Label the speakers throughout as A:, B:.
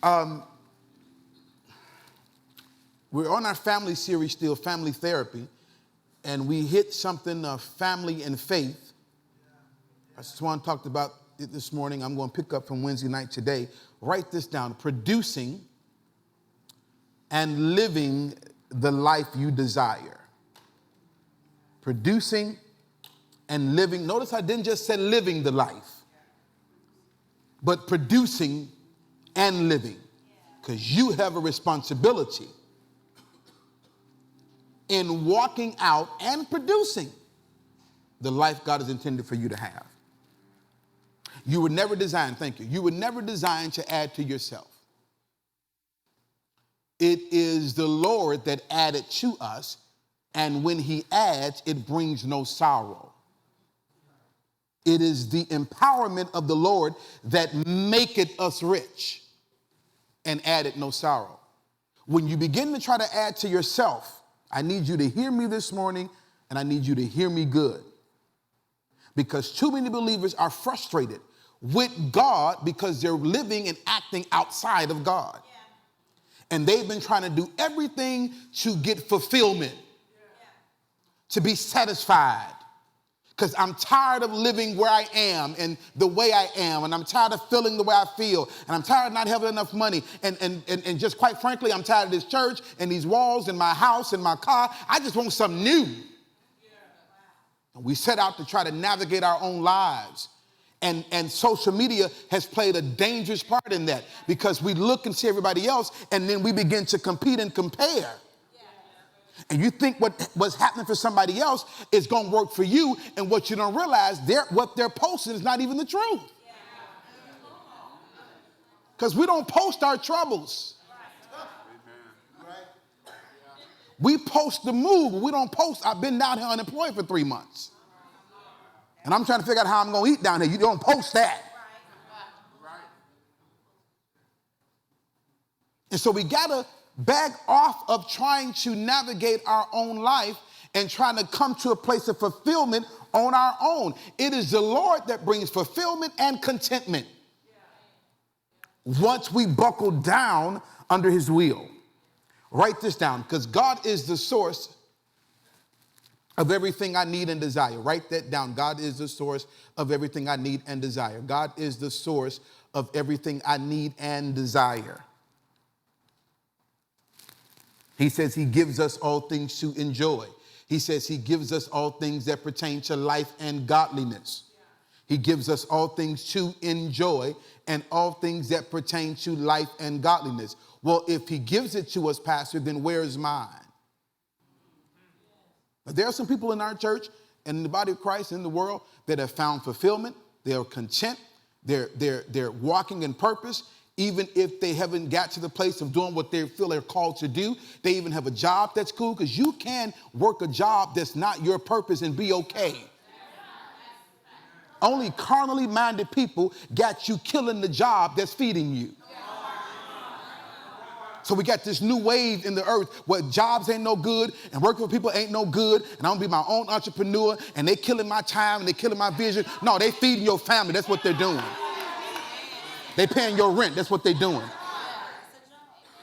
A: We're on our family series still, family therapy, and we hit something of family and faith. As Swan talked about it this morning, I'm going to pick up from Wednesday night today. Write this down: producing and living the life you desire. Producing and living. Notice I didn't just say living the life, but producing and living, because you have a responsibility in walking out and producing the life God has intended for you to have. You were never designed, you were never designed to add to yourself. It is the Lord that added to us, and when he adds, it brings no sorrow. It is the empowerment of the Lord that maketh us rich and added no sorrow. When you begin to try to add to yourself, I need you to hear me this morning, and I need you to hear me good. Because too many believers are frustrated with God because they're living and acting outside of God. Yeah. And they've been trying to do everything to get fulfillment, to be satisfied. Because I'm tired of living where I am and the way I am, and I'm tired of feeling the way I feel, and I'm tired of not having enough money, and just quite frankly, I'm tired of this church and these walls and my house and my car. I just want something new. And we set out to try to navigate our own lives. And social media has played a dangerous part in that, because we look and see everybody else, and then we begin to compete and compare. And you think what's happening for somebody else is going to work for you, and what you don't realize, what they're posting is not even the truth. Because we don't post our troubles. We post the move, but we don't post, I've been down here unemployed for 3 months. And I'm trying to figure out how I'm going to eat down here. You don't post that. And so we got to back off of trying to navigate our own life and trying to come to a place of fulfillment on our own. It is the Lord that brings fulfillment and contentment once we buckle down under his will. Write this down, because God is the source of everything I need and desire. Write that down. God is the source of everything I need and desire. God is the source of everything I need and desire. He says he gives us all things to enjoy. He says he gives us all things that pertain to life and godliness. He gives us all things to enjoy and all things that pertain to life and godliness. Well, if he gives it to us, Pastor, then where's mine? But there are some people in our church and in the body of Christ in the world that have found fulfillment. They're content. They're walking in purpose. Even if they haven't got to the place of doing what they feel they're called to do, they even have a job that's cool, because you can work a job that's not your purpose and be okay. Only carnally minded people got you killing the job that's feeding you. So we got this new wave in the earth where jobs ain't no good and working for people ain't no good, and I'm gonna be my own entrepreneur, and they killing my time and they killing my vision. No, they feeding your family. That's what they're doing. They paying your rent. That's what they're doing.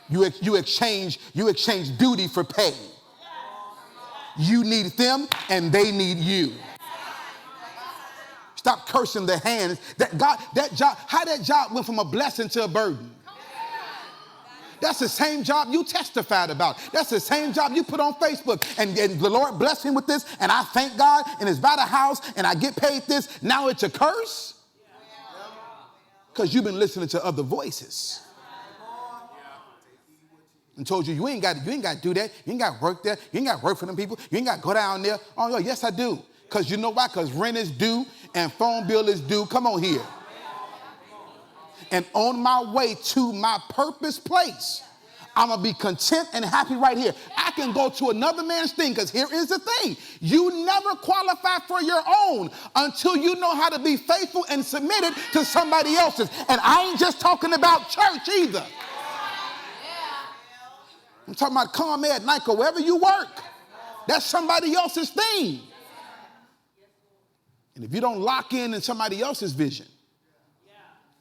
A: You exchange duty for pay. You need them and they need you. Stop cursing the hands. How that job went from a blessing to a burden. That's the same job you testified about. That's the same job you put on Facebook. And the Lord blessed him with this, and I thank God, and it's about a house, and I get paid this. Now it's a curse? Because you've been listening to other voices. And told you, you ain't got to do that. You ain't got to work there. You ain't got to work for them people. You ain't got to go down there. Oh, no, yes, I do. Because you know why? Because rent is due and phone bill is due. Come on here. And on my way to my purpose place, I'm going to be content and happy right here. I can go to another man's thing, because here is the thing. You never qualify for your own until you know how to be faithful and submitted to somebody else's. And I ain't just talking about church either. I'm talking about ComEd, Nike, wherever you work. That's somebody else's thing. And if you don't lock in somebody else's vision,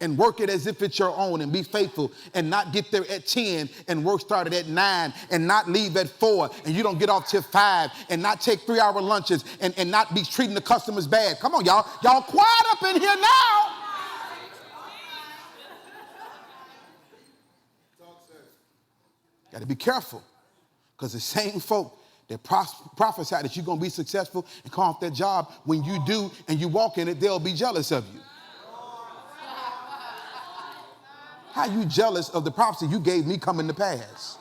A: and work it as if it's your own and be faithful and not get there at 10 and work started at 9 and not leave at 4 and you don't get off till 5 and not take 3-hour lunches and not be treating the customers bad. Come on, y'all. Y'all quiet up in here now. Got to be careful, because the same folk that prophesy that you're going to be successful and come off that job, when you do and you walk in it, they'll be jealous of you. How you jealous of the prophecy you gave me coming to pass?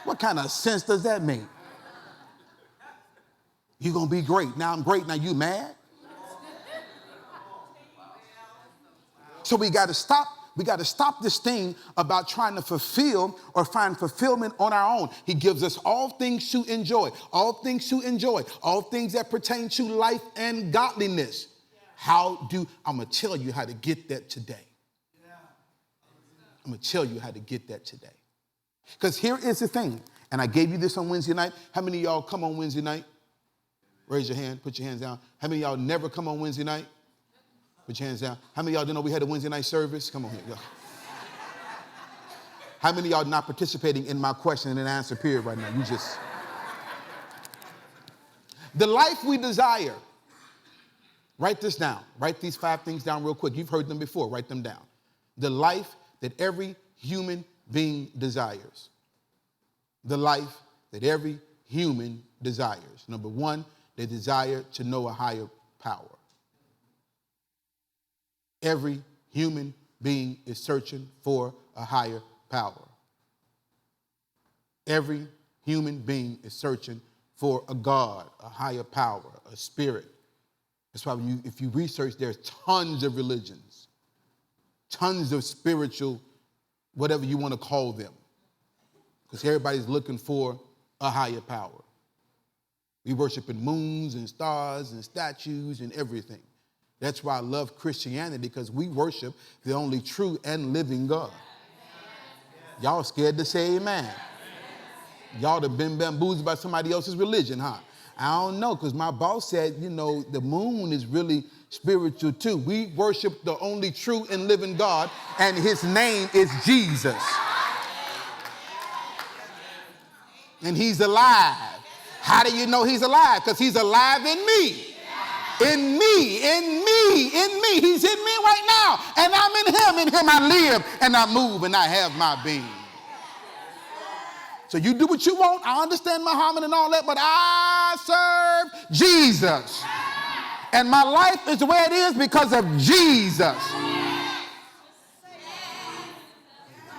A: What kind of sense does that make? You're going to be great. Now I'm great. Now you mad? So we got to stop. We got to stop this thing about trying to fulfill or find fulfillment on our own. He gives us all things to enjoy, all things to enjoy, all things that pertain to life and godliness. I'm going to tell you how to get that today. I'm going to tell you how to get that today. Because here is the thing, and I gave you this on Wednesday night. How many of y'all come on Wednesday night? Raise your hand, put your hands down. How many of y'all never come on Wednesday night? Put your hands down. How many of y'all didn't know we had a Wednesday night service? Come on here. Go. How many of y'all not participating in my question and answer period right now? The life we desire. Write this down. Write these 5 things down real quick. You've heard them before. Write them down. The life that every human being desires. The life that every human desires. Number 1, they desire to know a higher power. Every human being is searching for a higher power. Every human being is searching for a God, a higher power, a spirit. That's why if you research, there's tons of religions, tons of spiritual, whatever you want to call them, because everybody's looking for a higher power. We worship in moons and stars and statues and everything. That's why I love Christianity, because we worship the only true and living God. Y'all scared to say amen. Y'all have been bamboozled by somebody else's religion, huh? I don't know, because my boss said, the moon is really spiritual too. We worship the only true and living God, and his name is Jesus. And he's alive. How do you know he's alive? Because he's alive in me. In me. He's in me right now. And I'm in him. In him I live and I move and I have my being. So you do what you want. I understand Muhammad and all that, but I serve Jesus. And my life is the way it is because of Jesus.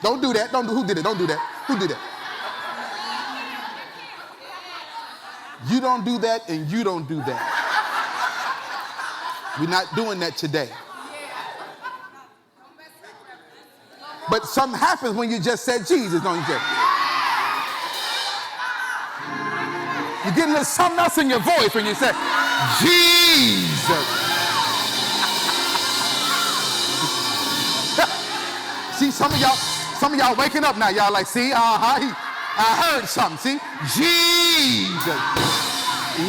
A: Don't do that. Who did it? Don't do that. Who did it? You don't do that and you don't do that. We're not doing that today. But something happens when you just said Jesus, don't you? You're getting a little something else in your voice when you say Jesus. See, some of y'all waking up now. Y'all like, see, I heard something. See, Jesus,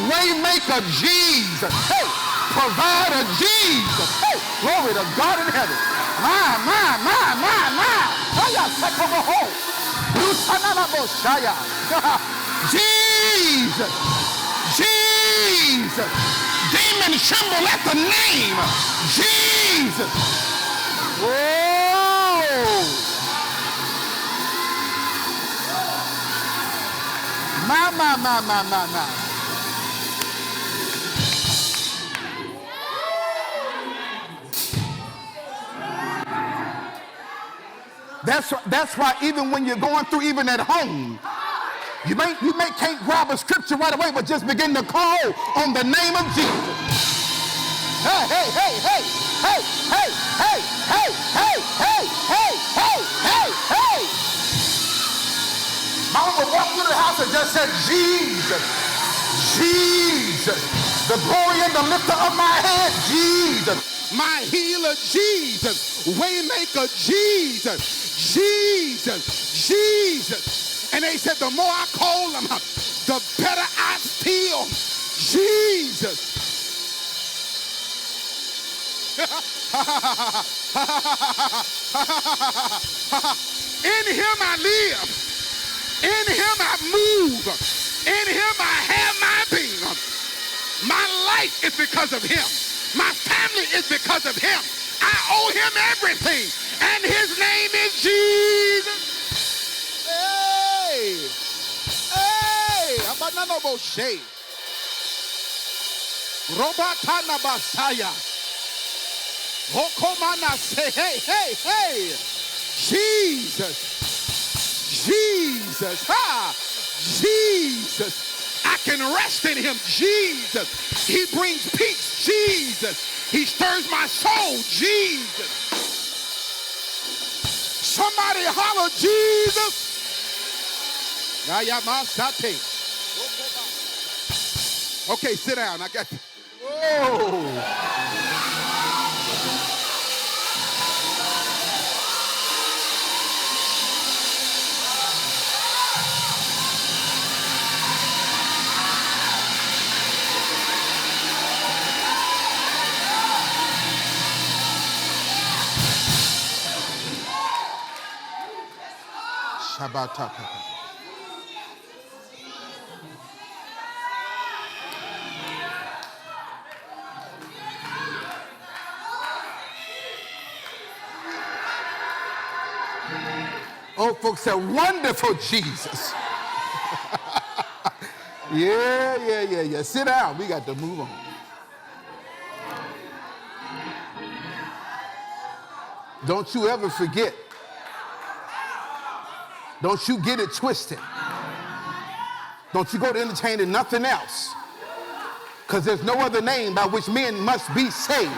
A: Waymaker, Jesus. Hey. Provider, Jesus. Hey, glory to God in heaven. My. Jesus. Demons tremble at the name. Jesus. Whoa. My. That's why even when you're going through, even at home, you can't grab a scripture right away, but just begin to call on the name of Jesus. Hey. Mama walked through the house and just said, Jesus. The glory and the lifter of my head, Jesus. My healer, Jesus. Waymaker, Jesus. And they said, the more I call them, the better I feel. Jesus. In him I live. In him I move. In him I have my being. My life is because of him. My family is because of him. I owe him everything. And his name is Jesus. Hey. Hey. Abanano shade. Robatana Basaya. Hokomana say, hey, hey, hey. Jesus. Jesus. Ha. Jesus. I can rest in him. Jesus. He brings peace. Jesus. He stirs my soul. Jesus. Somebody holler, Jesus. Okay, sit down. I got you. Whoa. Oh, folks said, wonderful Jesus. Yeah. Sit down. We got to move on. Don't you ever forget. Don't you get it twisted. Don't you go to entertaining nothing else. Because there's no other name by which men must be saved.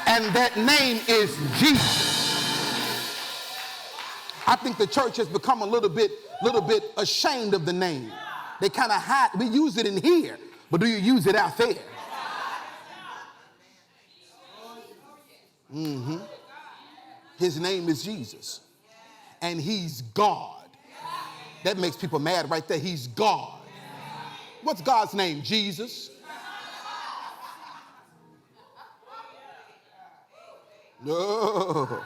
A: And that name is Jesus. I think the church has become a little bit ashamed of the name. They kind of hide. We use it in here, but do you use it out there? Mm-hmm. His name is Jesus. And he's God. That makes people mad right there. He's God. What's God's name? Jesus. No.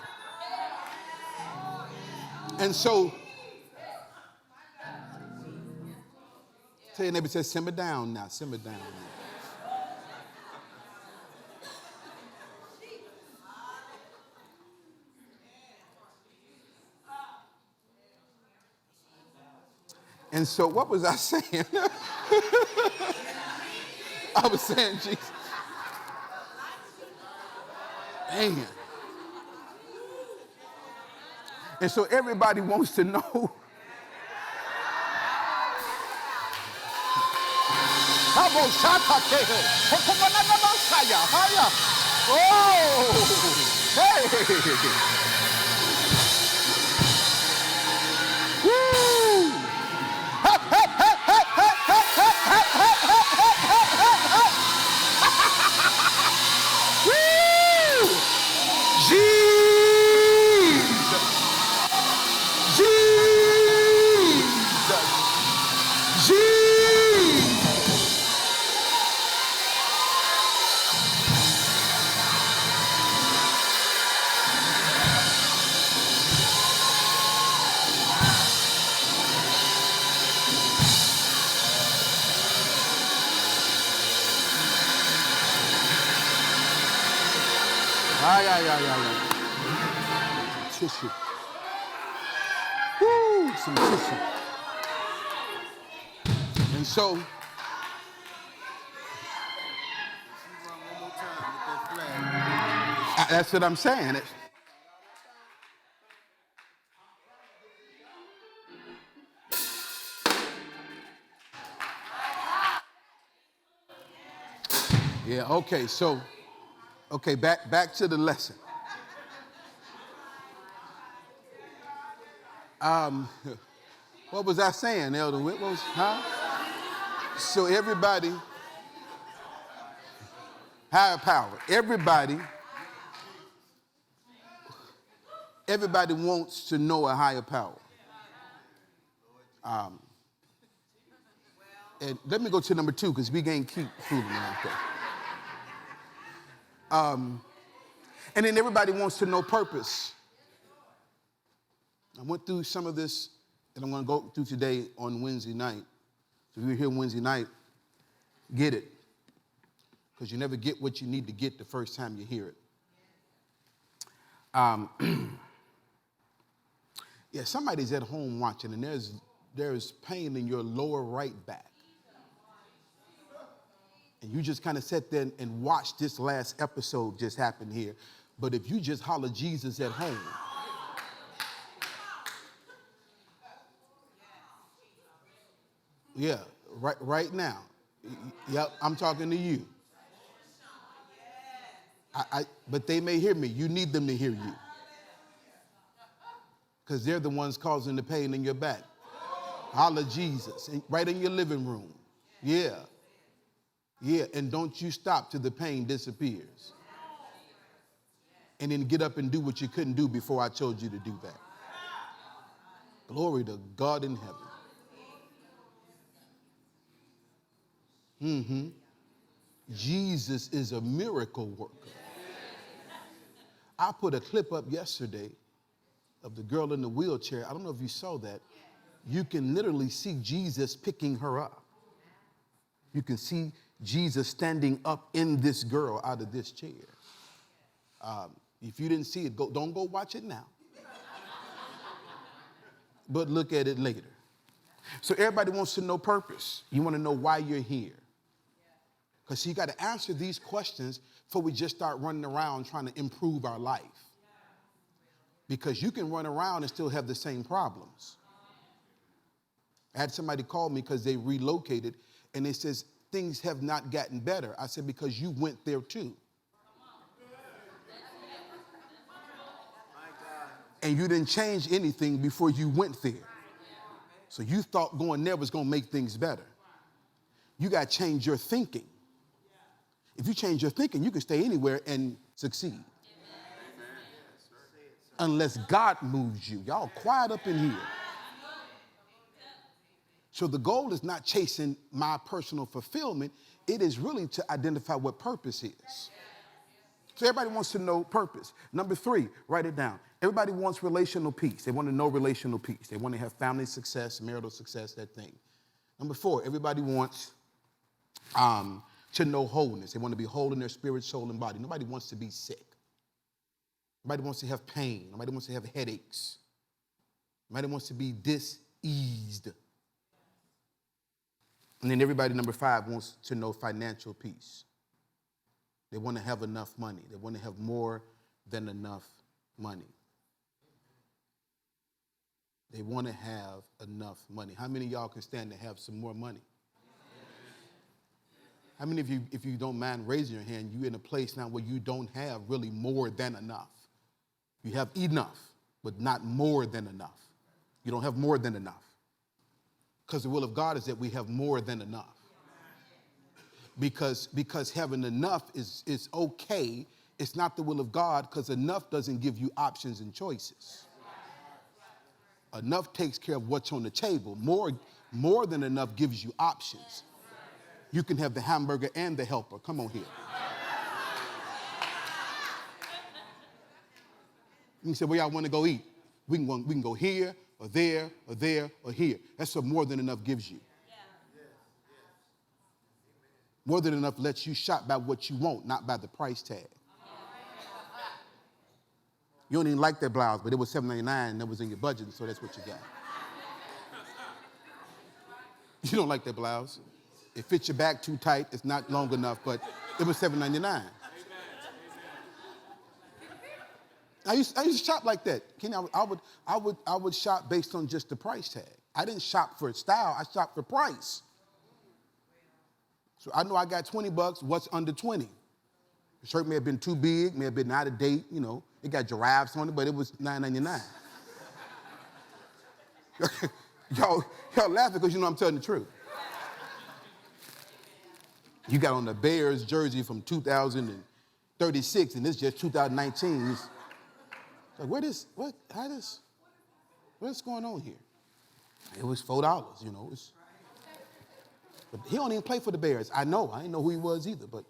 A: And so, tell your neighbor, say, simmer down now, simmer down now. And so, what was I saying? I was saying, Jesus. Man. And so everybody wants to know. Oh, hey. Woo. Woo. Tissue. Woo, some tissue. And so, that's what I'm saying. Yeah, okay, so, back to the lesson. What was I saying, Elder Whit? So everybody, higher power, everybody wants to know a higher power. And let me go to number 2, because we can't keep fooling out there. And then everybody wants to know purpose. I went through some of this, and I'm going to go through today on Wednesday night. So if you're here Wednesday night, get it. Because you never get what you need to get the first time you hear it. Yeah, somebody's at home watching, and there's pain in your lower right back. And you just kind of sat there and watched this last episode just happen here. But if you just holler Jesus at home, yeah, right now. Yep, I'm talking to you. But they may hear me. You need them to hear you. Because they're the ones causing the pain in your back. Holler Jesus, right in your living room. Yeah. Yeah, and don't you stop till the pain disappears. And then get up and do what you couldn't do before I told you to do that. Glory to God in heaven. Jesus is a miracle worker. I put a clip up yesterday of the girl in the wheelchair. I don't know if you saw that. You can literally see Jesus picking her up. You can see Jesus standing up in this girl out of this chair. If you didn't see it, don't go watch it now. But look at it later. So everybody wants to know purpose. You want to know why you're here. Because you got to answer these questions before we just start running around trying to improve our life. Because you can run around and still have the same problems. I had somebody call me because they relocated, and they says, things have not gotten better. I said, because you went there too. And you didn't change anything before you went there. So you thought going there was going to make things better. You got to change your thinking. If you change your thinking, you can stay anywhere and succeed. Unless God moves you. Y'all quiet up in here. So the goal is not chasing my personal fulfillment. It is really to identify what purpose is. So everybody wants to know purpose. Number 3, write it down. Everybody wants relational peace. They want to know relational peace. They want to have family success, marital success, that thing. Number 4, everybody wants to know wholeness. They want to be whole in their spirit, soul, and body. Nobody wants to be sick. Nobody wants to have pain. Nobody wants to have headaches. Nobody wants to be diseased. And then everybody, number 5, wants to know financial peace. They want to have enough money. They want to have more than enough money. They want to have enough money. How many of y'all can stand to have some more money? How many of you, if you don't mind raising your hand, you're in a place now where you don't have really more than enough? You have enough, but not more than enough. You don't have more than enough. Because the will of God is that we have more than enough. Because having enough is okay. It's not the will of God, because enough doesn't give you options and choices. Enough takes care of what's on the table. More than enough gives you options. You can have the hamburger and the helper. Come on here. You can say, where y'all want to go eat? We can go here or there or there or here. That's what more than enough gives you. More than enough lets you shop by what you want, not by the price tag. You don't even like that blouse, but it was $7.99 and that was in your budget, so that's what you got. You don't like that blouse. It fits your back too tight. It's not long enough, but it was $7.99. I used to shop like that. Kenny, I would shop based on just the price tag. I didn't shop for style. I shopped for price. So I know I got $20. What's under 20? The shirt may have been too big, may have been out of date. You know, it got giraffes on it, but it was $9.99. y'all laughing because you know I'm telling the truth. You got on the Bears jersey from 2036, and it's just 2019. It's like, what's going on here? It was $4, you know. But he don't even play for the Bears. I know. I didn't know who he was either, but.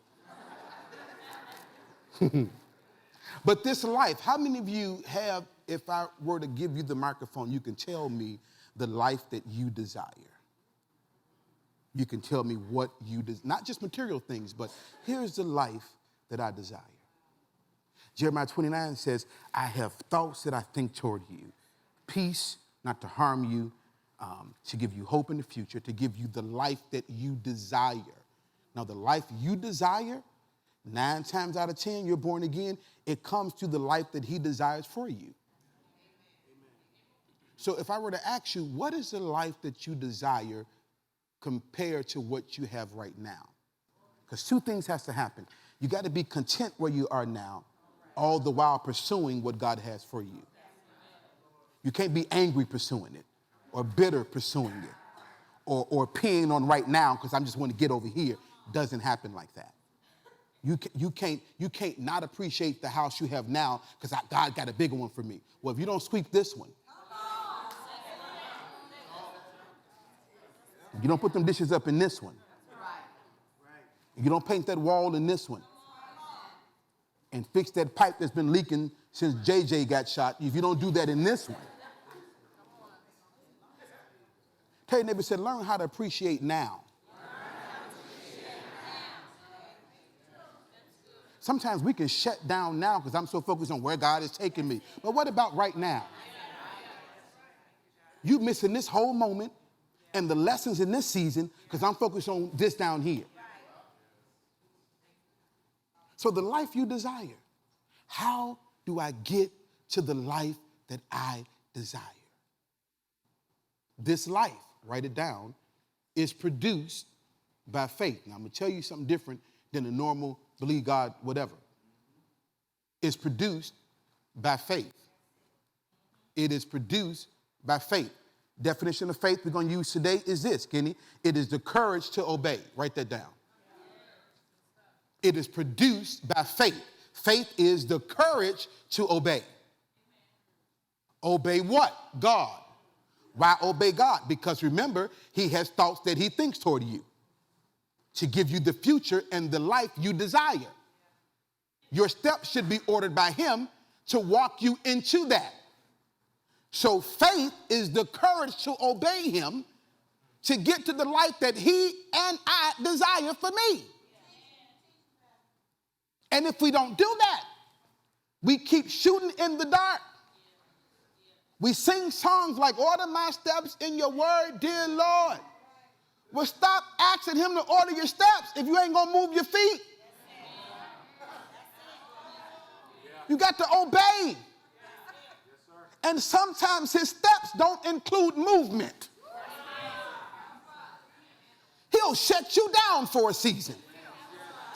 A: But this life, how many of you have, if I were to give you the microphone, you can tell me the life that you desire? You can tell me what you desire, not just material things, but here's the life that I desire. Jeremiah 29 says, I have thoughts that I think toward you. Peace, not to harm you, to give you hope in the future, to give you the life that you desire. Now, the life you desire, 9 times out of 10, you're born again, it comes to the life that he desires for you. So if I were to ask you, what is the life that you desire compared to what you have right now? Because 2 things has to happen. You got to be content where you are now, all the while pursuing what God has for you. You can't be angry pursuing it, or bitter pursuing it, or peeing on right now because I just want to get over here. Doesn't happen like that. You can't not appreciate the house you have now because God got a bigger one for me. Well, if you don't squeak this one, you don't put them dishes up in this one, you don't paint that wall in this one, and fix that pipe that's been leaking since JJ got shot, if you don't do that in this one. Tell your neighbor, said, learn how to appreciate now. Sometimes we can shut down now because I'm so focused on where God is taking me. But what about right now? You missing this whole moment and the lessons in this season because I'm focused on this down here. So the life you desire, how do I get to the life that I desire? This life, write it down, is produced by faith. Now, I'm going to tell you something different than a normal believe God, whatever. It's produced by faith. It is produced by faith. Definition of faith we're going to use today is this, Kenny. It is the courage to obey. Write that down. It is produced by faith. Faith is the courage to obey. Obey what? God. Why obey God? Because remember, he has thoughts that he thinks toward you to give you the future and the life you desire. Your steps should be ordered by him to walk you into that. So faith is the courage to obey him to get to the life that he and I desire for me. And if we don't do that, we keep shooting in the dark. We sing songs like, order my steps in your word, dear Lord. Well, stop asking him to order your steps if you ain't going to move your feet. You got to obey. And sometimes his steps don't include movement. He'll shut you down for a season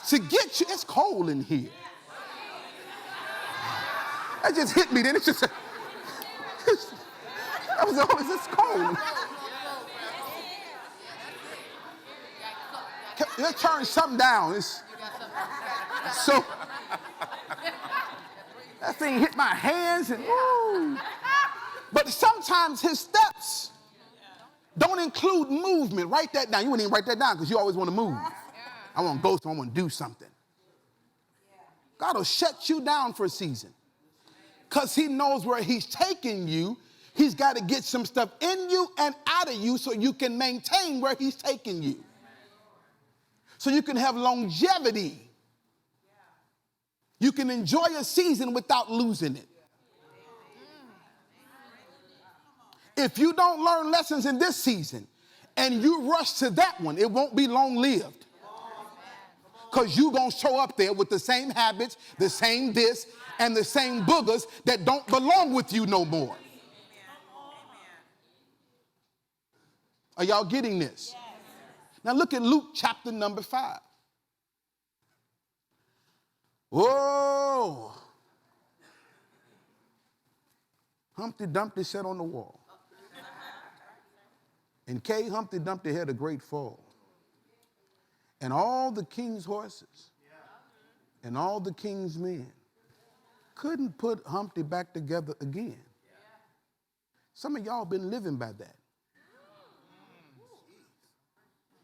A: to get you. It's cold in here. That just hit me. Then it's just, that was all. It's cold. Let's turn something down. So that thing hit my hands and woo. But sometimes his steps don't include movement. Write that down. You wouldn't even write that down because you always want to move. I want to go somewhere. I want to do something. God will shut you down for a season because he knows where he's taking you. He's got to get some stuff in you and out of you so you can maintain where he's taking you. So you can have longevity. You can enjoy a season without losing it. If you don't learn lessons in this season and you rush to that one, it won't be long-lived. Because you're going to show up there with the same habits, the same this, and the same boogers that don't belong with you no more. Are y'all getting this? Now look at Luke chapter number 5. Whoa. Humpty Dumpty sat on the wall. And K. Humpty Dumpty had a great fall. And all the king's horses and all the king's men couldn't put Humpty back together again. Some of y'all been living by that.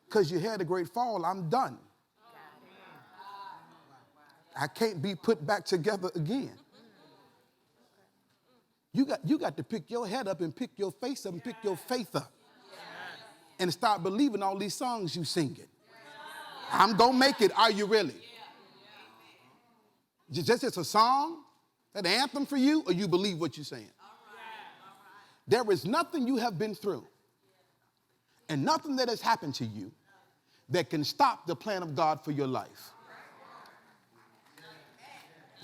A: Because you had a great fall, I'm done. I can't be put back together again. You got to pick your head up and pick your face up and pick your faith up. And start believing all these songs you singing. I'm going to make it. Are you really? Just it's a song, an anthem for you, or you believe what you're saying? There is nothing you have been through and nothing that has happened to you that can stop the plan of God for your life.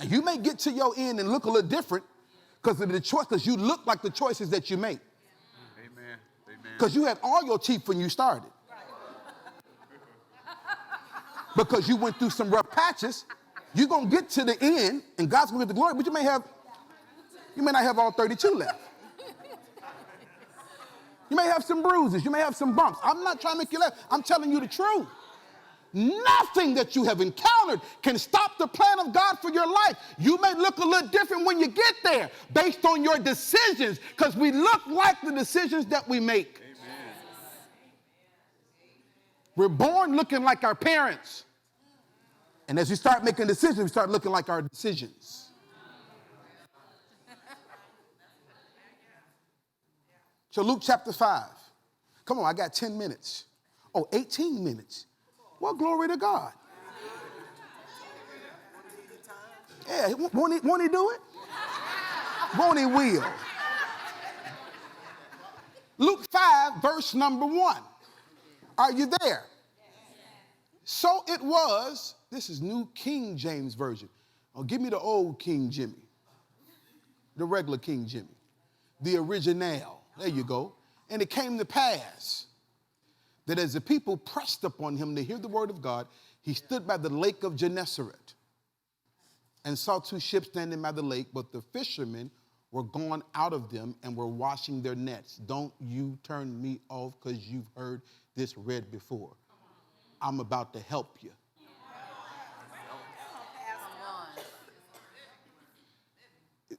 A: And you may get to your end and look a little different because of the choice, because you look like the choices that you make.
B: Amen.
A: Because you had all your teeth when you started. Because you went through some rough patches. You're going to get to the end, and God's going to get the glory, but you may not have all 32 left. You may have some bruises. You may have some bumps. I'm not trying to make you laugh. I'm telling you the truth. Nothing that you have encountered can stop the plan of God for your life. You may look a little different when you get there based on your decisions, because we look like the decisions that we make.
B: Amen.
A: We're born looking like our parents. And as we start making decisions, we start looking like our decisions. So Luke chapter 5. Come on, I got 10 minutes. Oh, 18 minutes. Well, glory to God. Yeah, won't he do it? Won't he will? Luke 5, verse number 1. Are you there? So it was, this is New King James Version. Oh, give me the old King Jimmy. The regular King Jimmy. The original. There you go. And it came to pass that as the people pressed upon him to hear the word of God, he stood by the lake of Gennesaret and saw two ships standing by the lake, but the fishermen were gone out of them and were washing their nets. Don't you turn me off because you've heard this read before. I'm about to help you.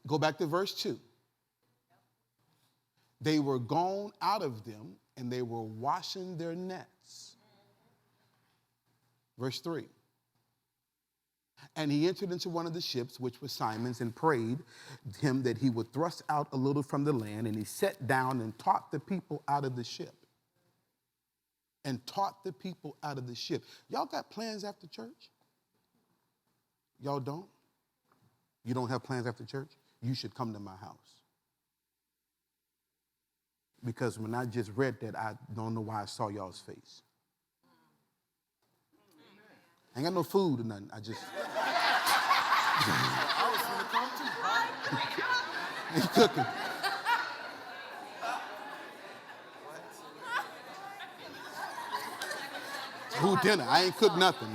A: Go back to verse 2. They were gone out of them, and they were washing their nets. Verse 3. And he entered into one of the ships, which was Simon's, and prayed him that he would thrust out a little from the land. And he sat down and taught the people out of the ship. And taught the people out of the ship. Y'all got plans after church? Y'all don't? You don't have plans after church? You should come to my house. Because when I just read that, I don't know why I saw y'all's face. I ain't got no food or nothing. I just... He's cooking. Who dinner? I ain't cooked nothing.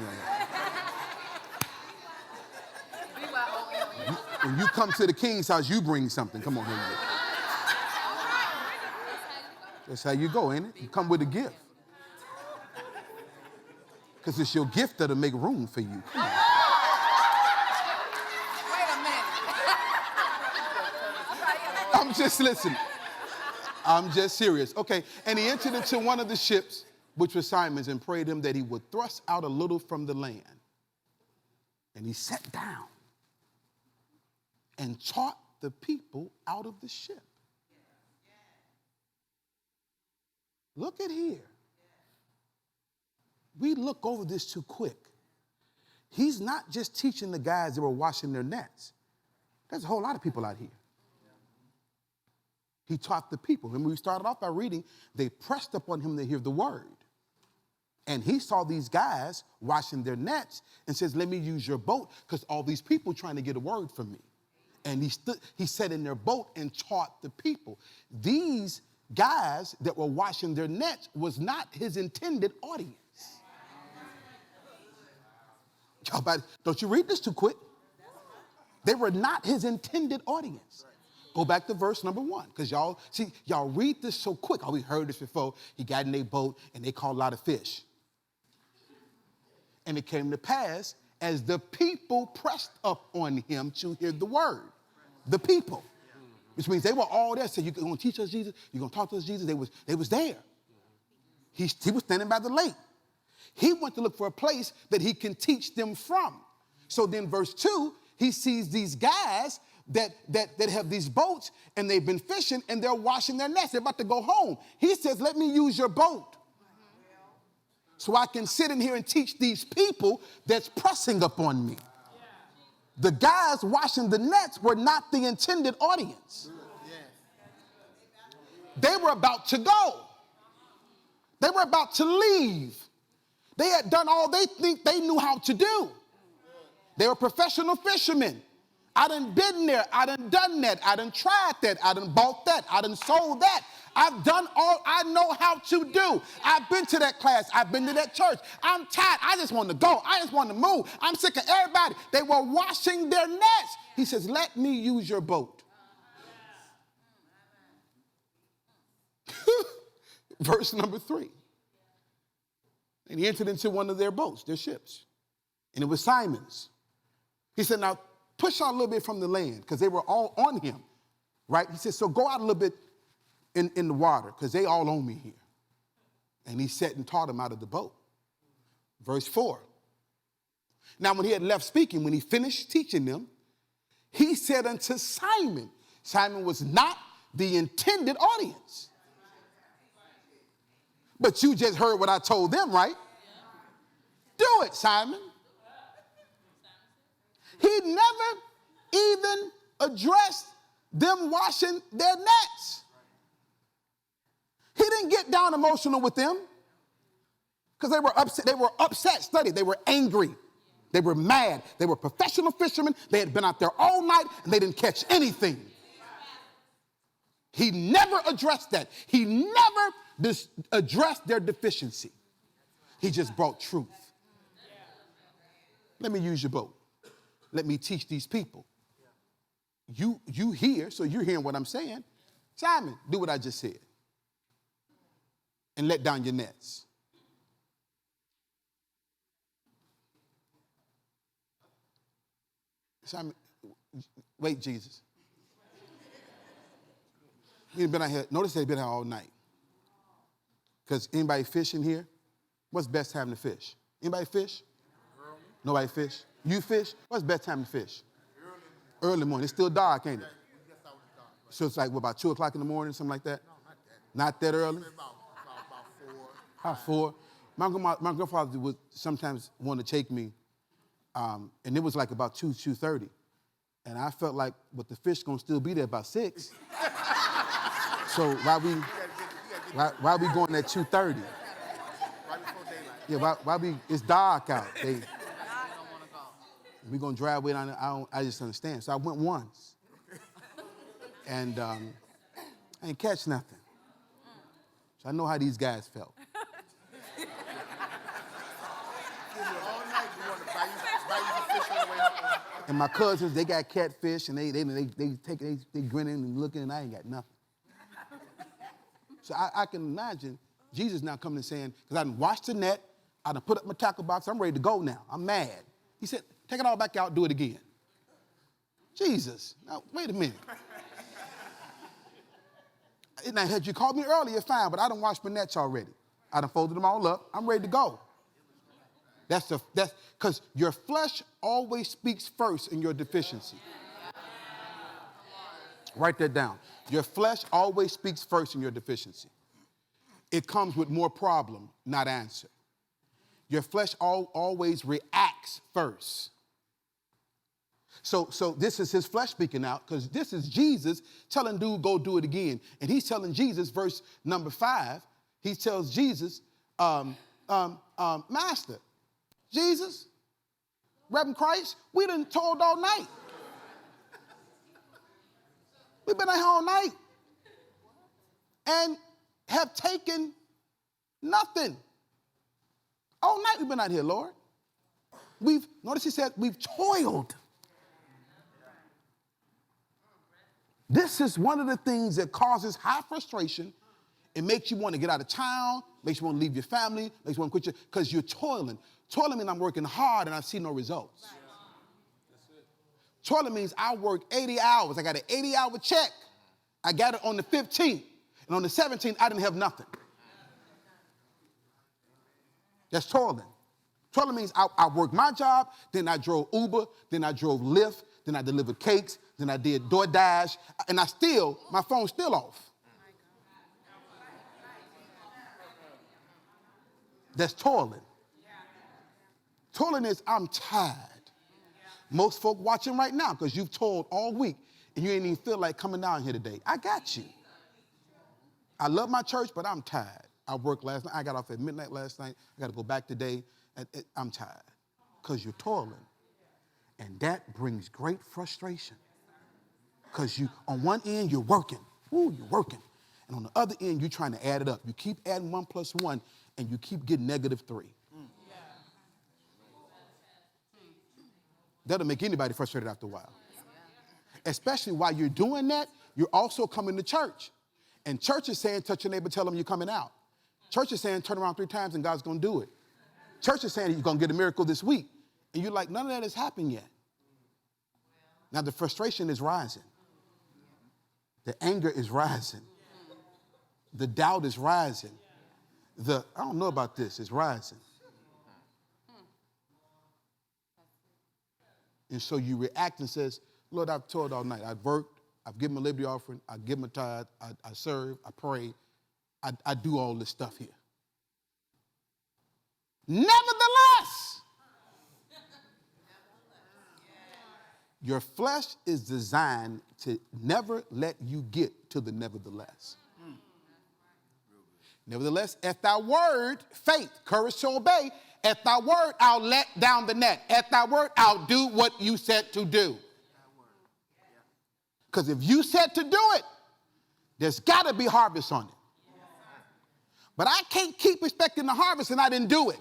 A: When you come to the king's house, you bring something. Come on here. That's how you go, ain't it? You come with a gift. Because it's your gift that'll make room for you. Come on.
C: Wait a minute.
A: I'm just listening. I'm just serious. Okay, and he entered into one of the ships, which was Simon's, and prayed him that he would thrust out a little from the land. And he sat down and taught the people out of the ship. Look at here. We look over this too quick. He's not just teaching the guys that were washing their nets. There's a whole lot of people out here. He taught the people. Remember, we started off by reading, they pressed upon him to hear the word. And he saw these guys washing their nets and says, let me use your boat because all these people trying to get a word from me. And he sat in their boat and taught the people. These guys that were washing their nets was not his intended audience. Don't you read this too quick? They were not his intended audience. Go back to verse number 1, because y'all read this so quick. Oh, we heard this before. He got in their boat and they caught a lot of fish. And it came to pass as the people pressed up on him to hear the word. The people. Which means they were all there. Said, you're going to teach us Jesus? You're going to talk to us Jesus? They was there. He was standing by the lake. He went to look for a place that he can teach them from. So then verse 2, he sees these guys that have these boats and they've been fishing and they're washing their nets. They're about to go home. He says, let me use your boat so I can sit in here and teach these people that's pressing up on me. The guys washing the nets were not the intended audience. They were about to go. They were about to leave. They had done all they think they knew how to do. They were professional fishermen. I done been there. I done done that. I done tried that. I done bought that. I done sold that. I've done all I know how to do. I've been to that class. I've been to that church. I'm tired. I just want to go. I just want to move. I'm sick of everybody. They were washing their nets. He says, let me use your boat. Verse number 3. And he entered into one of their boats, their ships. And it was Simon's. He said, now push out a little bit from the land, because they were all on him, right? He said, so go out a little bit in the water, because they all on me here. And he sat and taught them out of the boat. Verse 4. Now when he had left speaking, when he finished teaching them, he said unto Simon, Simon was not the intended audience. But you just heard what I told them, right? Do it, Simon. He never even addressed them washing their nets. He didn't get down emotional with them because they were upset. They were upset. Study. They were angry. They were mad. They were professional fishermen. They had been out there all night and they didn't catch anything. He never addressed that. He never addressed their deficiency. He just brought truth. Let me use your boat. Let me teach these people. You hear, so you're hearing what I'm saying. Simon, do what I just said. And let down your nets. Simon, wait, Jesus. You've been out here. Notice they've been out all night. Because anybody fishing here? What's best time to fish? Anybody fish? Early. Nobody fish? You fish? What's best time to fish? Early morning. It's still dark, ain't it? So it's like, what, about 2 o'clock in the morning, something like that? No, not that early? About 4. About 4. My grandfather would sometimes want to take me, and it was like about 2:30. And I felt like, but the fish going to still be there about 6. So why we going at 2:30? Right before daylight. Yeah, why we, it's dark out. We're going to drive away down there. I just understand. So I went once. And I ain't catch nothing. So I know how these guys felt. And my cousins, they got catfish, and they grinning and looking, and I ain't got nothing. So I can imagine Jesus now coming and saying, because I done washed the net, I done put up my tackle box, I'm ready to go now. I'm mad. He said, take it all back out, do it again. Jesus, now wait a minute. Now, had you called me earlier, fine, but I done washed my nets already. I done folded them all up. I'm ready to go. That's because your flesh always speaks first in your deficiency. Write that down. Your flesh always speaks first in your deficiency. It comes with more problem, not answer. Your flesh always reacts first. So this is his flesh speaking out, because this is Jesus telling dude, go do it again. And he's telling Jesus, verse number 5, he tells Jesus, Master, Jesus, Reverend Christ, we done toiled all night. We've been out here all night and have taken nothing. All night we've been out here, Lord. Notice he said, we've toiled. This is one of the things that causes high frustration. It makes you want to get out of town, makes you want to leave your family, makes you want to quit because you're toiling. Toiling means I'm working hard and I see no results. Toiling means I work 80 hours. I got an 80-hour check. I got it on the 15th. And on the 17th, I didn't have nothing. That's toiling. Toiling means I worked my job, then I drove Uber, then I drove Lyft, then I delivered cakes, Then I did DoorDash, and my phone's still off. That's toiling. Toiling is I'm tired. Most folk watching right now because you've toiled all week and you ain't even feel like coming down here today. I got you. I love my church, but I'm tired. I worked last night. I got off at midnight last night. I got to go back today. I'm tired because you're toiling. And that brings great frustration because on one end, you're working. Ooh, you're working. And on the other end, you're trying to add it up. You keep adding 1 + 1, and you keep getting -3. That'll make anybody frustrated after a while. Especially while you're doing that, you're also coming to church. And church is saying, touch your neighbor, tell them you're coming out. Church is saying, turn around 3 times and God's going to do it. Church is saying you're going to get a miracle this week. And you're like, none of that has happened yet. Now the frustration is rising. The anger is rising. The doubt is rising. I don't know about this, it's rising. And so you react and says, Lord, I've toiled all night. I've worked. I've given my liberty offering. I give my tithe. I serve. I pray. I do all this stuff here. Nevertheless, your flesh is designed to never let you get to the nevertheless. Nevertheless, at thy word, faith, courage to obey, at thy word, I'll let down the net. At thy word, I'll do what you said to do. Because if you said to do it, there's got to be harvest on it. But I can't keep expecting the harvest and I didn't do it.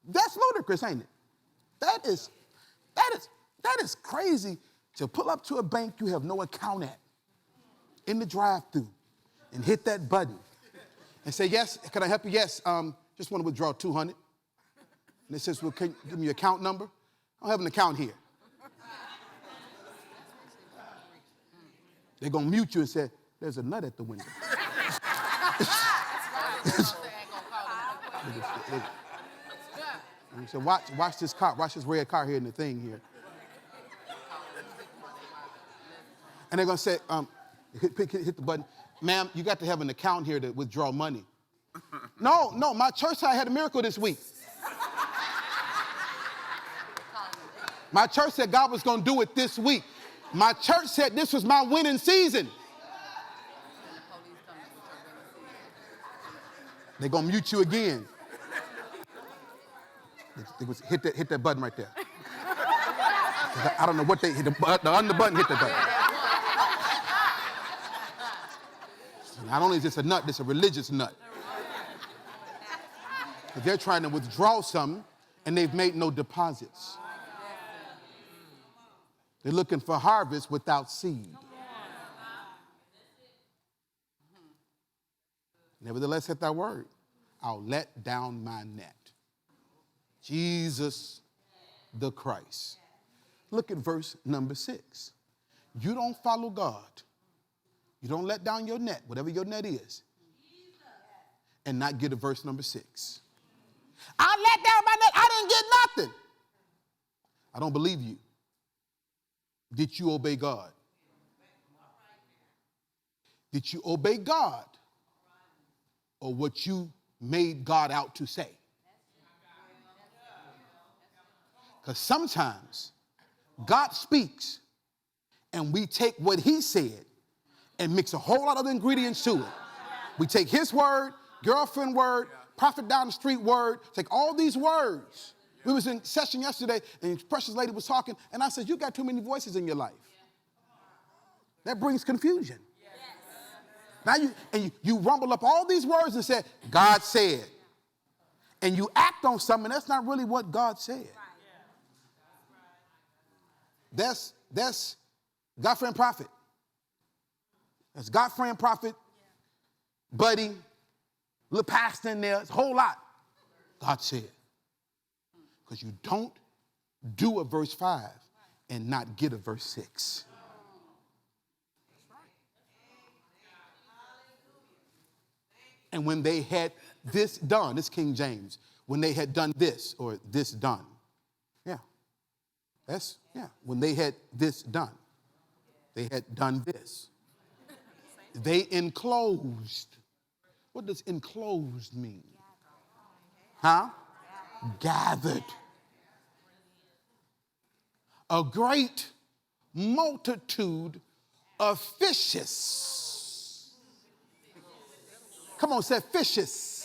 A: That's ludicrous, ain't it? That is crazy to pull up to a bank you have no account at in the drive-thru and hit that button and say, yes, can I help you? Yes, just want to withdraw $200. And it says, well, can you give me your account number? I don't have an account here. They're going to mute you and say, there's a nut at the window. And so watch this car, watch this red car here in the thing here. And they're going to say, hit the button. Ma'am, you got to have an account here to withdraw money. No, my church side had a miracle this week. My church said God was going to do it this week. My church said this was my winning season. They're going to mute you again. Hit that button right there. I don't know what they hit. The under button hit the button. Not only is this a nut, this is a religious nut. They're trying to withdraw something, and they've made no deposits. They're looking for harvest without seed. Nevertheless, at thy word, I'll let down my net. Jesus the Christ. Look at verse number 6. You don't follow God. You don't let down your net, whatever your net is, and not get a verse number 6. I let down my net. I didn't get nothing. I don't believe you. Did you obey God? Did you obey God or what you made God out to say? Because sometimes God speaks and we take what he said and mix a whole lot of ingredients to it. We take his word, girlfriend word, prophet down the street word, take all these words. We was in session yesterday and precious lady was talking and I said, you got too many voices in your life. That brings confusion. Now you rumble up all these words and say, God said. And you act on something that's not really what God said. That's God-friend prophet. That's God-friend prophet, buddy, little pastor in there. It's a whole lot. God said. Because you don't do a verse 5 and not get a verse 6. And when they had this done, this King James, when they had done this or this done, yeah, When they had this done, they had done this. They enclosed. What does enclosed mean? Huh? Gathered. A great multitude of fishes. Come on, say fishes.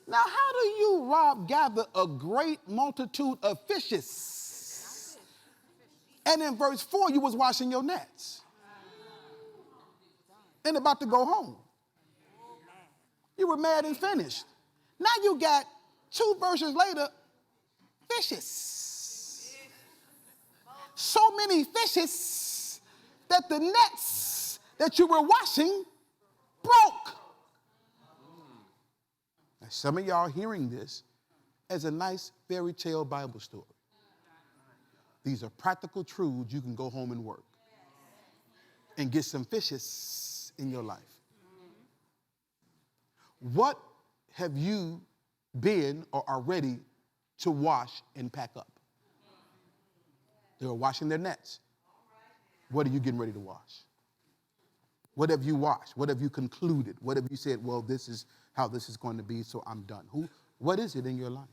A: Now, how do you, Rob, gather a great multitude of fishes? And in verse 4, you was washing your nets and about to go home. You were mad and finished. Now you got 2 verses later, fishes. So many fishes that the nets that you were washing broke. Now, some of y'all hearing this as a nice fairy tale Bible story. These are practical truths you can go home and work and get some fishes in your life. What have you been or are ready to wash and pack up? They are washing their nets. What are you getting ready to wash? What have you washed? What have you concluded? What have you said, well, this is how this is going to be, so I'm done? What is it in your life?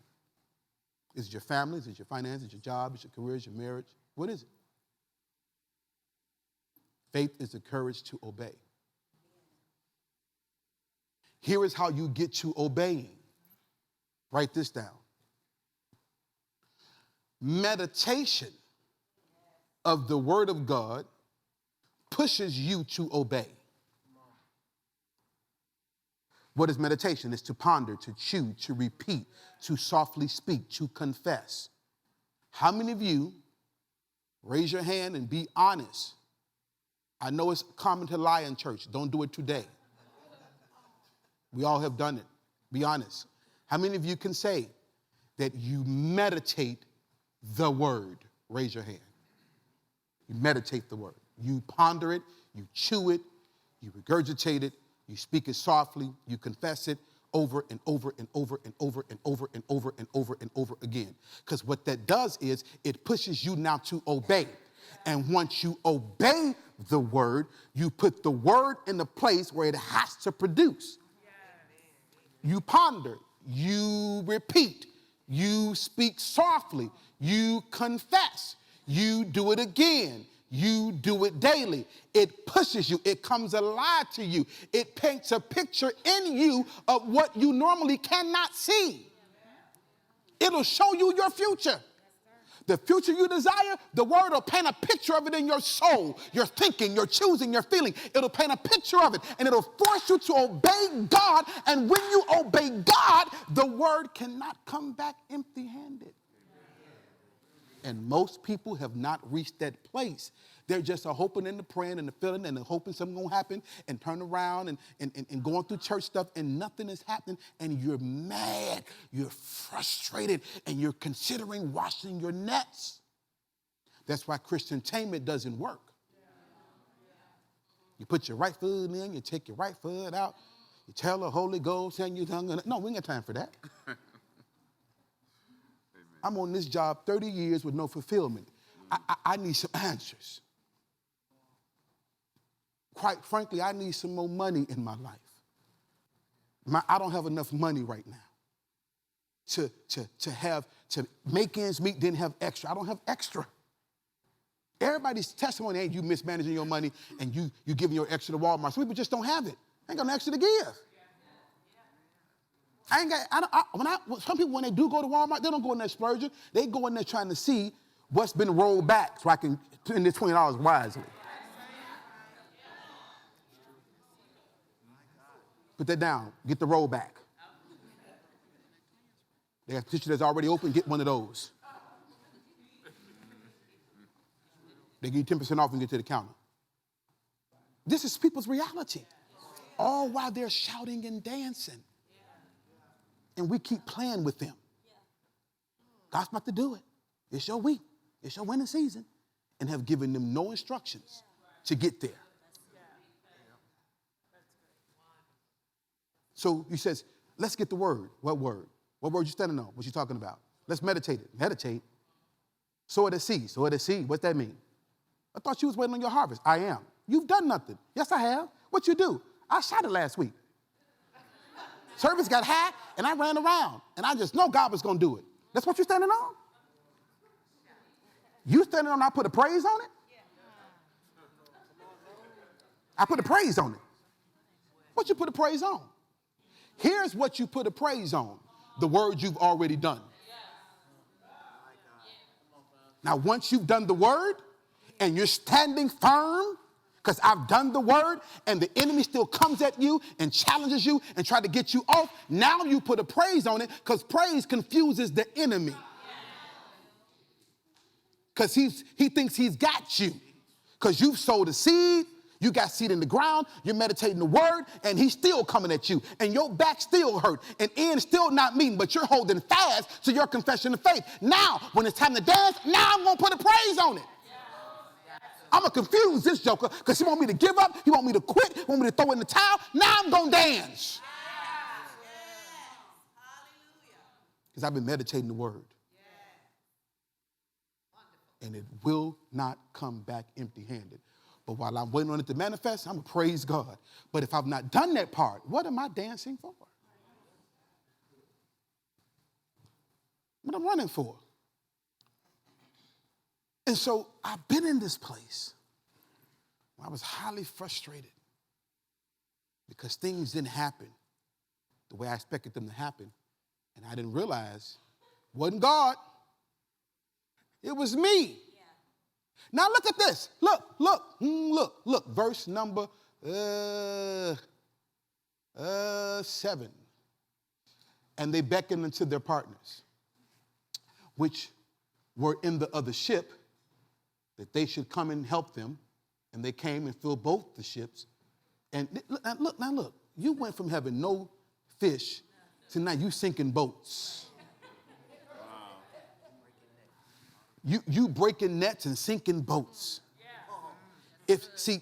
A: Is it your family? Is it your finances? Is it your job? Is it your career? Is it your marriage? What is it? Faith is the courage to obey. Here is how you get to obeying. Write this down. Meditation of the Word of God pushes you to obey. What is meditation? It's to ponder, to chew, to repeat, to softly speak, to confess. How many of you, raise your hand and be honest. I know it's common to lie in church. Don't do it today. We all have done it. Be honest. How many of you can say that you meditate the word? Raise your hand. You meditate the word. You ponder it, you chew it, you regurgitate it, you speak it softly, you confess it over and over and over and over and over and over and over and over again. Because what that does is it pushes you now to obey. And once you obey the word, you put the word in the place where it has to produce. You ponder, you repeat, you speak softly, you confess, you do it again, you do it daily. It pushes you, it comes alive to you, it paints a picture in you of what you normally cannot see. It'll show you your future. The future you desire, the word will paint a picture of it in your soul, your thinking, your choosing, your feeling. It'll paint a picture of it, and it'll force you to obey God. And when you obey God, the word cannot come back empty-handed. And most people have not reached that place. They're just hoping and the praying and the feeling and the hoping something's going to happen and turn around and going through church stuff and nothing is happening and you're mad, you're frustrated, and you're considering washing your nets. That's why Christiantainment doesn't work. You put your right foot in, you take your right foot out, you tell the Holy Ghost and you're gonna. No, we ain't got time for that. I'm on this job 30 years with no fulfillment. I need some answers. Quite frankly, I need some more money in my life. I don't have enough money right now to make ends meet, then have extra. I don't have extra. Everybody's testimony ain't you mismanaging your money and you giving your extra to Walmart. Some people just don't have it. I ain't got no extra to give. Some people, when they do go to Walmart, they don't go in there splurging. They go in there trying to see what's been rolled back so I can spend this $20 wisely. Put that down. Get the roll back. They got a picture that's already open. Get one of those. They give you 10% off and get to the counter. This is people's reality. All while they're shouting and dancing. And we keep playing with them. God's about to do it. It's your week. It's your winning season. And have given them no instructions to get there. So he says, let's get the word. What word? What word you standing on? What you talking about? Let's meditate it. Meditate. Sow it at seed. Sow it at seed. What's that mean? I thought you was waiting on your harvest. I am. You've done nothing. Yes, I have. What you do? I shot it last week. Service got high, and I ran around. And I just know God was going to do it. That's what you're standing on? You standing on, I put a praise on it? I put a praise on it. What you put a praise on? Here's what you put a praise on. The word you've already done. Now, once you've done the word and you're standing firm, because I've done the word and the enemy still comes at you and challenges you and try to get you off, now you put a praise on it because praise confuses the enemy. Because he thinks he's got you. Because you've sowed a seed, you got seed in the ground, you're meditating the word, and he's still coming at you. And your back still hurt, and end's still not meeting, but you're holding fast to your confession of faith. Now, when it's time to dance, now I'm going to put a praise on it. I'm going to confuse this joker because he want me to give up, he want me to quit, he want me to throw in the towel. Now I'm going to dance. Because I've been meditating the word. And it will not come back empty-handed. But while I'm waiting on it to manifest, I'm going to praise God. But if I've not done that part, what am I dancing for? What am I running for? And so I've been in this place where I was highly frustrated because things didn't happen the way I expected them to happen. And I didn't realize it wasn't God. It was me. Yeah. Now look at this. Look. Verse number 7. And they beckoned unto their partners, which were in the other ship, that they should come and help them. And they came and filled both the ships. And look. You went from having no fish to now you sinking boats. You breaking nets and sinking boats. See,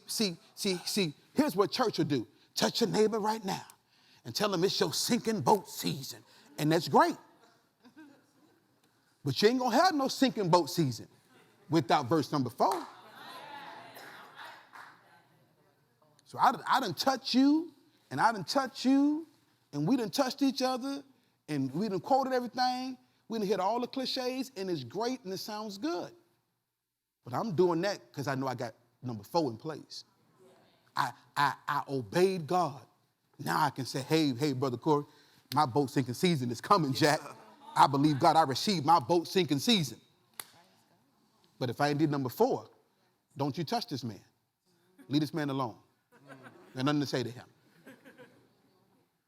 A: here's what church will do. Touch your neighbor right now and tell them it's your sinking boat season. And that's great. But you ain't going to have no sinking boat season without verse number 4. So I done touch you, and I done touch you, and we done touched each other, and we done quoted everything. We done hit all the cliches, and it's great, and it sounds good. But I'm doing that because I know I got number 4 in place. I obeyed God. Now I can say, hey, Brother Corey, my boat sinking season is coming, Jack. I believe God, I received my boat sinking season. But if I ain't did number 4, don't you touch this man. Leave this man alone. There's nothing to say to him.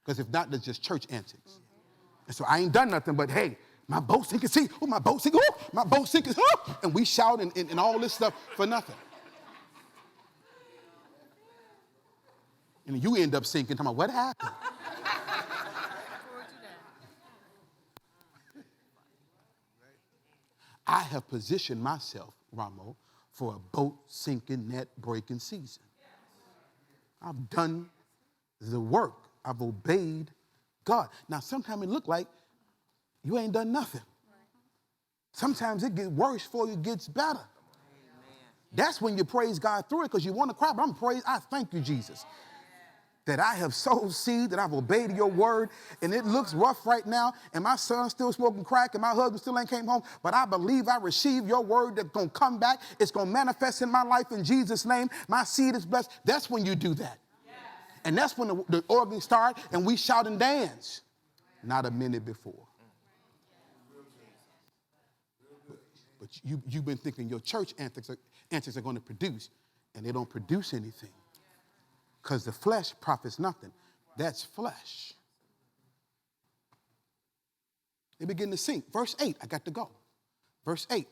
A: Because if not, there's just church antics. And so I ain't done nothing but, hey, my boat sinking season. Oh, my boat sinking. Oh, my boat sinking. Oh. And we shout and all this stuff for nothing. And you end up sinking. Talking about what happened? I have positioned myself, Ramo, for a boat sinking, net breaking season. I've done the work. I've obeyed God. Now, sometimes it look like you ain't done nothing. Sometimes it gets worse before it gets better. That's when you praise God through it because you want to cry, but I'm praise. I thank you, Jesus, that I have sowed seed, that I've obeyed your word, and it looks rough right now, and my son's still smoking crack, and my husband still ain't came home, but I believe I received your word that's going to come back. It's going to manifest in my life in Jesus' name. My seed is blessed. That's when you do that. Yes. And that's when the organs start, and we shout and dance. Not a minute before. But you've been thinking your church antics are going to produce, and they don't produce anything. Because the flesh profits nothing. That's flesh. They begin to sink. Verse 8, I got to go. Verse 8.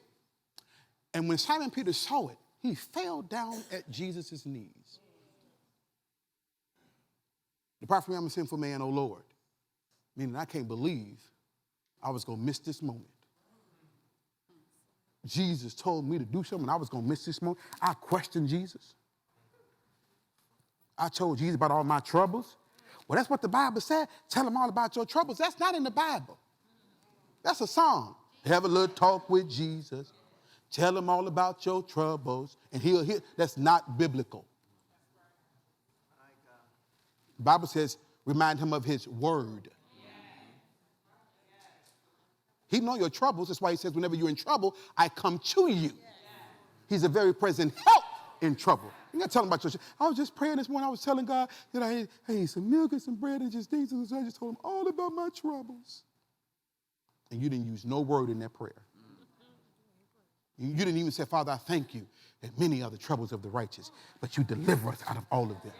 A: And when Simon Peter saw it, he fell down at Jesus' knees. Depart from me, I'm a sinful man, O Lord. Meaning I can't believe I was going to miss this moment. Jesus told me to do something, and I was going to miss this moment. I questioned Jesus. I told Jesus about all my troubles. Well, that's what the Bible said. Tell him all about your troubles. That's not in the Bible. That's a song. Have a little talk with Jesus. Tell him all about your troubles. And he'll hear. That's not biblical. The Bible says, remind him of his word. He knows your troubles. That's why he says, whenever you're in trouble, I come to you. He's a very present help in trouble. You're not telling about your I was just praying this morning. I was telling God that I ate some milk and some bread and just things. And so I just told him all about my troubles. And you didn't use no word in that prayer. You didn't even say, Father, I thank you that many are the troubles of the righteous, but you deliver us out of all of them.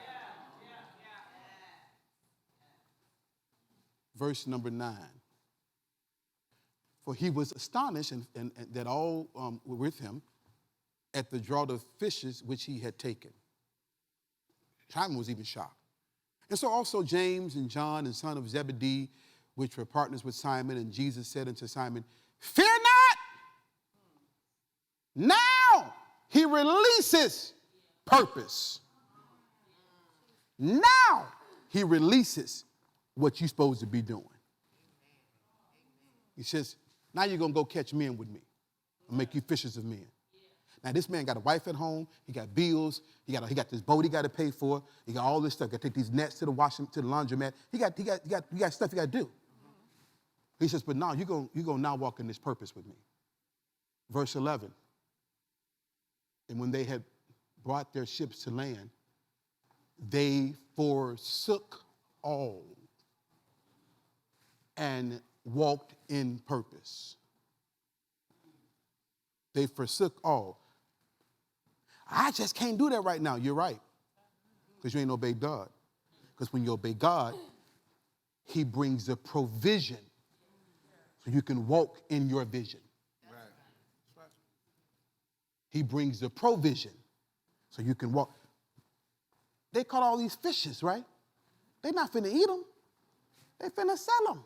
A: Verse number 9. For he was astonished and that all were with him at the draught of fishes which he had taken. Simon was even shocked. And so also James and John and son of Zebedee, which were partners with Simon, and Jesus said unto Simon, fear not. Now he releases purpose. Now he releases what you're supposed to be doing. He says, now you're going to go catch men with me. I'll make you fishers of men. Now, this man got a wife at home. He got bills. He got this boat he got to pay for. He got all this stuff. Got to take these nets to the laundromat. He got stuff he got to do. He says, but now you're going to now walk in this purpose with me. Verse 11. And when they had brought their ships to land, they forsook all and walked in purpose. They forsook all. I just can't do that right now. You're right. Because you ain't obeyed God. Because when you obey God, he brings a provision so you can walk in your vision. Right. Right. He brings the provision so you can walk. They caught all these fishes, right? They're not finna eat them. They finna sell them.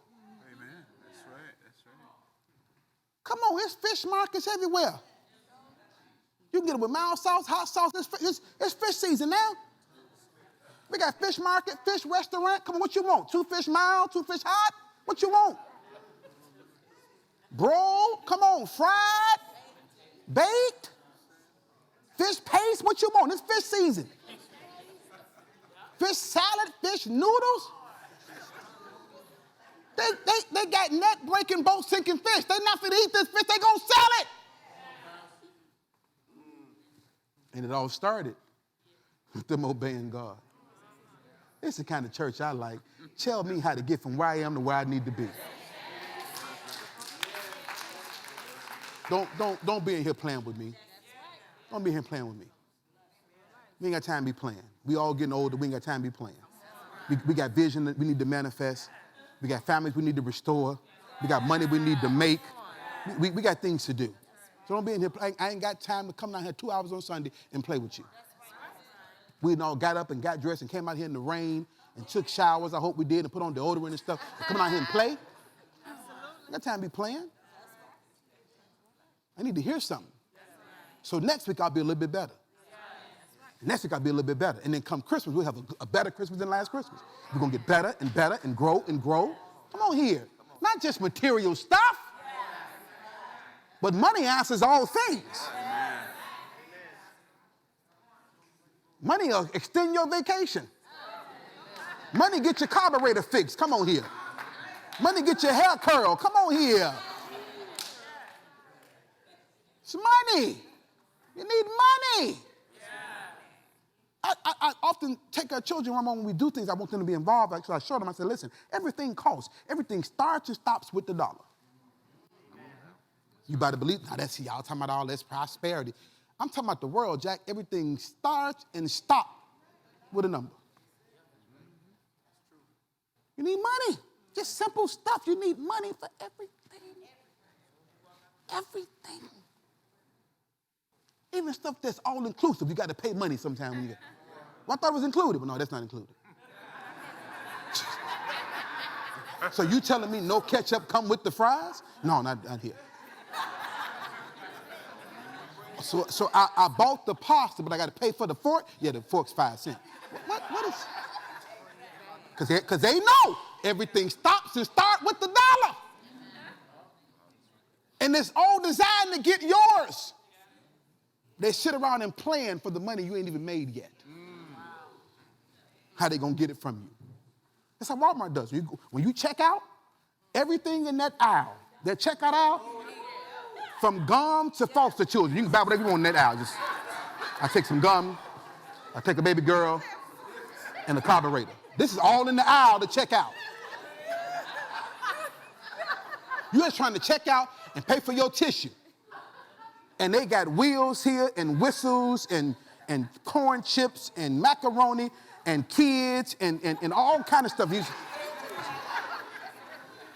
A: Amen. That's right. That's right. Come on, there's fish markets everywhere. You can get it with mild sauce, hot sauce. It's fish season now. We got fish market, fish restaurant. Come on, what you want? 2 fish mild, 2 fish hot? What you want? Broiled? Come on, fried? Baked? Fish paste? What you want? It's fish season. Fish salad, fish noodles. They got net-breaking, boat-sinking fish. They're not going to eat this fish. They're going to sell it. And it all started with them obeying God. It's the kind of church I like. Tell me how to get from where I am to where I need to be. Don't be in here playing with me. Don't be in here playing with me. We ain't got time to be playing. We all getting older. We ain't got time to be playing. We got vision that we need to manifest. We got families we need to restore. We got money we need to make. We got things to do. So don't be in here. I ain't got time to come down here 2 hours on Sunday and play with you. We all got up and got dressed and came out here in the rain and took showers. I hope we did, and put on deodorant and stuff. And come out here and play. I got time to be playing. I need to hear something. So next week I'll be a little bit better. Next week I'll be a little bit better. And then come Christmas, we'll have a better Christmas than last Christmas. We're going to get better and better and grow and grow. Come on here. Not just material stuff, but money answers all things. Money will extend your vacation. Money get your carburetor fixed. Come on here. Money get your hair curled. Come on here. It's money. You need money. I often take our children when we do things. I want them to be involved. So I show them. I said, listen, everything costs. Everything starts and stops with the dollar. You better believe. Now that's y'all talking about all this prosperity. I'm talking about the world, Jack. Everything starts and stops with a number. You need money. Just simple stuff. You need money for everything. Everything. Even stuff that's all inclusive. You got to pay money sometime when you get. Well, I thought it was included, but no, that's not included. So you telling me no ketchup come with the fries? No, not here. So I bought the pasta, but I got to pay for the fork? Yeah, the fork's 5 cents. What is? Because they know everything stops and starts with the dollar. And it's all designed to get yours. They sit around and plan for the money you ain't even made yet. How they gonna get it from you? That's how Walmart does. When you check out, everything in that aisle, that checkout aisle, from gum to foster children, you can buy whatever you want in that aisle. I take some gum, I take a baby girl, and a carburetor. This is all in the aisle to check out. You're just trying to check out and pay for your tissue. And they got wheels here and whistles and corn chips and macaroni and kids and all kind of stuff.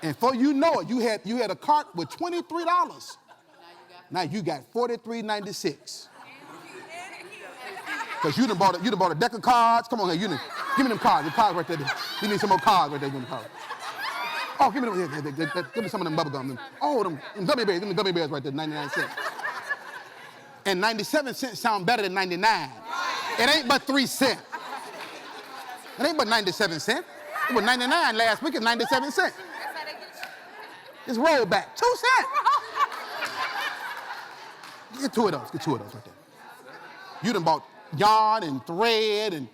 A: And before you know it, you had a cart with $23. Now you got $43.96. Because you done bought a deck of cards. Come on here, give me them cards. The cards right there. You need some more cards right there. Oh, give me some of them bubble gum. Oh, them gummy bears. Give me gummy bears right there, 99 cents. And 97 cents sound better than 99. It ain't but 3 cents. It ain't but 97 cents. It was 99 last week. It's 97 cents. It's rolled back. 2 cents. Get two of those right there. You done bought yarn and thread and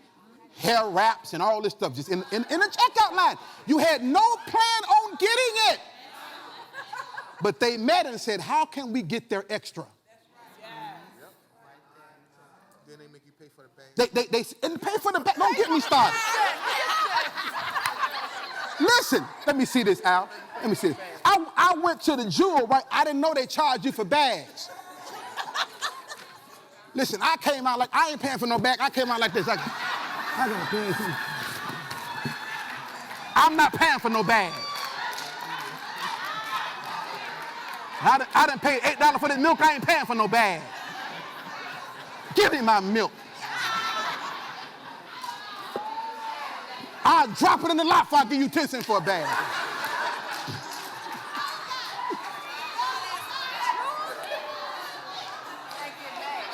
A: hair wraps and all this stuff just in the checkout line. You had no plan on getting it. But they met and said, how can we get their extra?
B: Then they make you pay for the bag.
A: They pay for the bag. Don't get me started. Listen, let me see this, Al. Let me see this. I went to the jewel, right? I didn't know they charged you for bags. Listen, I came out like, I ain't paying for no bag. I came out like this. I gotta pay for. I'm not paying for no bag. I done paid $8 for this milk. I ain't paying for no bag. Give me my milk. I'll drop it in the lot before I give you 10 cents for a bag.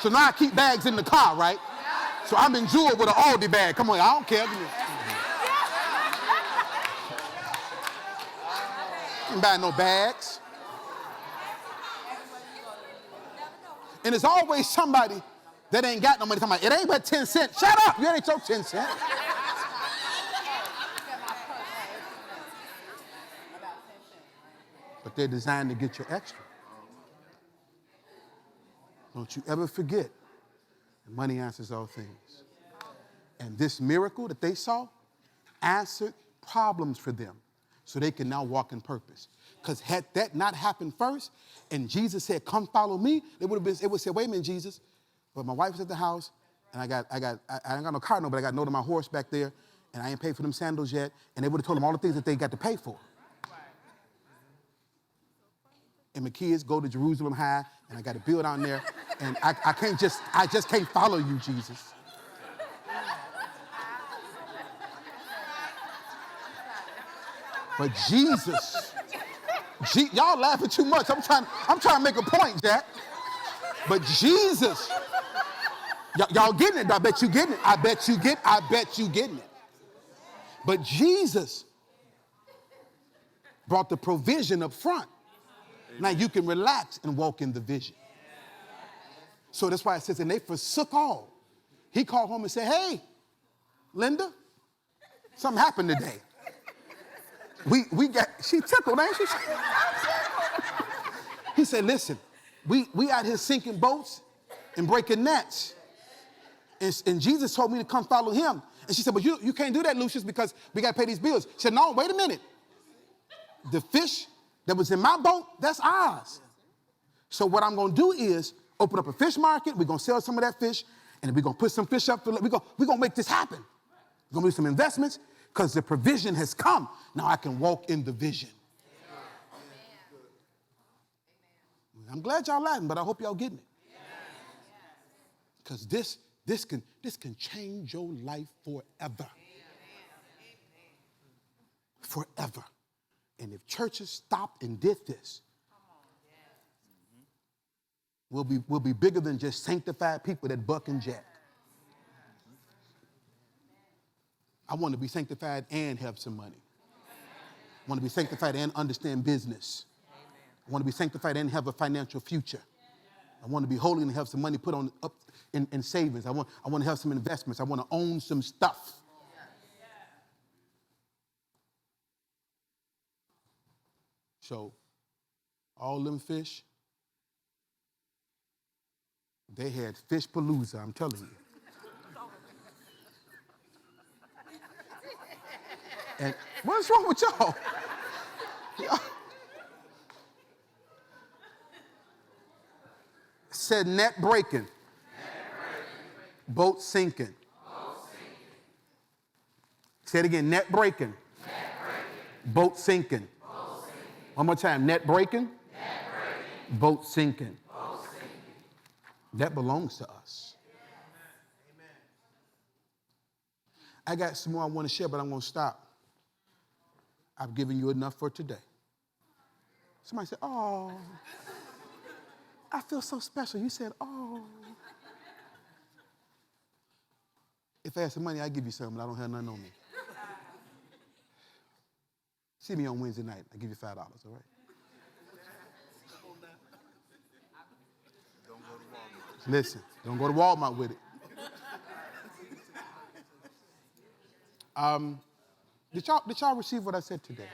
A: So now I keep bags in the car, right? So I'm in Jewel with an Aldi bag. Come on, I don't care. I ain't buying no bags. And there's always somebody that ain't got no money. It ain't but 10 cents. Shut up. You ain't your 10 cents. But they're designed to get your extra. Don't you ever forget, money answers all things. And this miracle that they saw answered problems for them so they can now walk in purpose. Because had that not happened first, and Jesus said, come follow me, it would say, wait a minute, Jesus. But my wife was at the house, and I ain't got no car, but I got a note on my horse back there, and I ain't paid for them sandals yet, and they would have told them all the things that they got to pay for. And my kids go to Jerusalem High, and I got a bill down there, and I just can't follow you, Jesus. But Jesus, y'all laughing too much. I'm trying to make a point, Jack. But Jesus, y'all getting it? I bet you getting it. I bet you getting it. But Jesus brought the provision up front. Now you can relax and walk in the vision. So that's why it says, and they forsook all. He called home and said, hey, Linda, something happened today. She tickled, ain't she? He said, listen, we out here sinking boats and breaking nets. And Jesus told me to come follow him. And she said, but you can't do that, Lucius, because we got to pay these bills. She said, no, wait a minute. The fish that was in my boat, that's ours. So what I'm going to do is open up a fish market. We're going to sell some of that fish, and we're going to put some fish up. We're going to make this happen. We're going to do some investments because the provision has come. Now I can walk in the vision. I'm glad y'all laughing, but I hope y'all getting it. Because this can change your life forever. Forever. And if churches stopped and did this, we'll be bigger than just sanctified people that buck and jack. I want to be sanctified and have some money. I want to be sanctified and understand business. I want to be sanctified and have a financial future. I want to be holy and have some money put on up in savings. I want to have some investments. I want to own some stuff. So all them fish, they had fish palooza, I'm telling you. And what's wrong with y'all? Said net breaking, boat sinking. Say it again, net breaking, boat sinking. One more time, net breaking, boat sinking. That belongs to us. I got some more I want to share, but I'm going to stop. I've given you enough for today. Somebody said, oh, I feel so special. You said, oh. If I had some money, I'd give you something, but I don't have nothing on me. See me on Wednesday night. I'll give you $5, all right? Listen, don't go to Walmart with it. Did y'all receive what I said today?